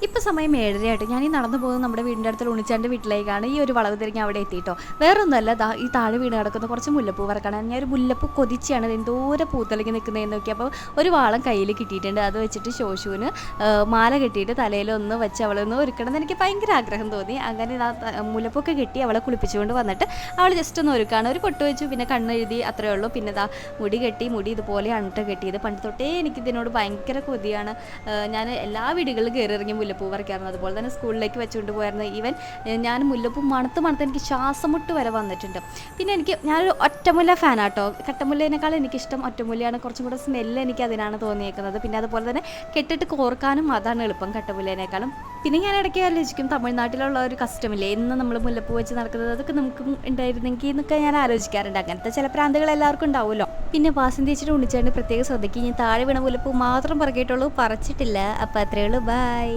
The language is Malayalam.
ഇപ്പോൾ സമയം 7:30 ഞാൻ ഈ നടന്നു പോകുന്നത് നമ്മുടെ വീടിൻ്റെ അടുത്തുള്ള ഉണ്ണിച്ചാൻ്റെ വീട്ടിലേക്കാണ്. ഈ ഒരു വളവ് തിരിഞ്ഞ് അവിടെ എത്തിയിട്ടോ. വേറെ ഒന്നുമല്ല, ദാ ഈ താഴെ വീണ് കിടക്കുന്ന കുറച്ച് മുല്ലപ്പൂ വറക്കാണ്. ഞാൻ ഒരു മുല്ലപ്പൂ കൊതിച്ചാണ് എന്തോരം പൂത്തലങ്ങി നിൽക്കുന്നതെന്ന് നോക്കി. അപ്പോൾ ഒരു വാളം കയ്യിൽ കിട്ടിയിട്ടുണ്ട്. അത് വെച്ചിട്ട് ശോശുവിന് മാല കെട്ടിയിട്ട് തലയിലൊന്ന് വെച്ച് അവളൊന്ന് ഒരുക്കണം എന്ന് എനിക്ക് ഭയങ്കര ആഗ്രഹം തോന്നി. അങ്ങനെ മുല്ലപ്പൊക്കെ കെട്ടി അവളെ കുളിപ്പിച്ചുകൊണ്ട് വന്നിട്ട് അവൾ ജസ്റ്റ് ഒന്ന് ഒരുക്കാണ്. ഒരു പൊട്ട് വെച്ചു, പിന്നെ കണ്ണെഴുതി, അത്രയേ ഉള്ളൂ. പിന്നെ ദാ മുടി കെട്ടി, മുടി ഇതുപോലെയാണ് ട്ടോ കെട്ടിയത്. പണ്ട് തൊട്ടേ എനിക്കിതിനോട് ഭയങ്കര കൊതിയാണ്. ഞാൻ എല്ലാ വീടുകളിലും കയറി ഇറങ്ങി മുല്ലപ്പൂ പറിക്കാറുണ്ട്. അതുപോലെ തന്നെ സ്കൂളിലേക്ക് വെച്ചുകൊണ്ട് പോയായിരുന്നു. ഈവൻ ഞാൻ മുല്ലപ്പൂ മണത്ത് മണത്ത് എനിക്ക് ശ്വാസം മുട്ട് വരെ വന്നിട്ടുണ്ട്. പിന്നെ ഞാനൊരു ഒറ്റമുല്ല ഫാനാട്ടോ. കട്ടമുല്ലേനേക്കാൾ എനിക്കിഷ്ടം ഒറ്റമുല്ലയാണ്. കുറച്ചും കൂടെ സ്മെല്ല് എനിക്ക് അതിനാണ് തോന്നിയേക്കുന്നത്. പിന്നെ അതുപോലെ തന്നെ കെട്ടിട്ട് കോർക്കാനും അതാണ് എളുപ്പം കട്ടമുല്ലേനേക്കാളും. പിന്നെ ഞാൻ ഇടയ്ക്ക് ആലോചിക്കും, തമിഴ്നാട്ടിലുള്ള ഒരു കസ്റ്റമില്ലേ എന്ന് നമ്മൾ മുല്ലപ്പൂ വെച്ച് നടക്കുന്നത്, അതൊക്കെ നമുക്കും ഉണ്ടായിരുന്നെങ്കിൽ എന്നൊക്കെ ഞാൻ ആലോചിക്കാറുണ്ട്. അങ്ങനത്തെ ചില പ്രാന്തുകൾ എല്ലാവർക്കും ഉണ്ടാവുമല്ലോ. പിന്നെ വാസന്തി ചേച്ചിയുടെ ഉണ്ണിച്ചാണ്ട് പ്രത്യേകം ശ്രദ്ധിക്കും, ഞാൻ താഴെ വീണ മുല്ലപ്പൂ മാത്രം പറക്കിയിട്ടുള്ളൂ, പറിച്ചിട്ടില്ല. അപ്പോൾ അത്രയേ ഉള്ളൂ. ബൈ.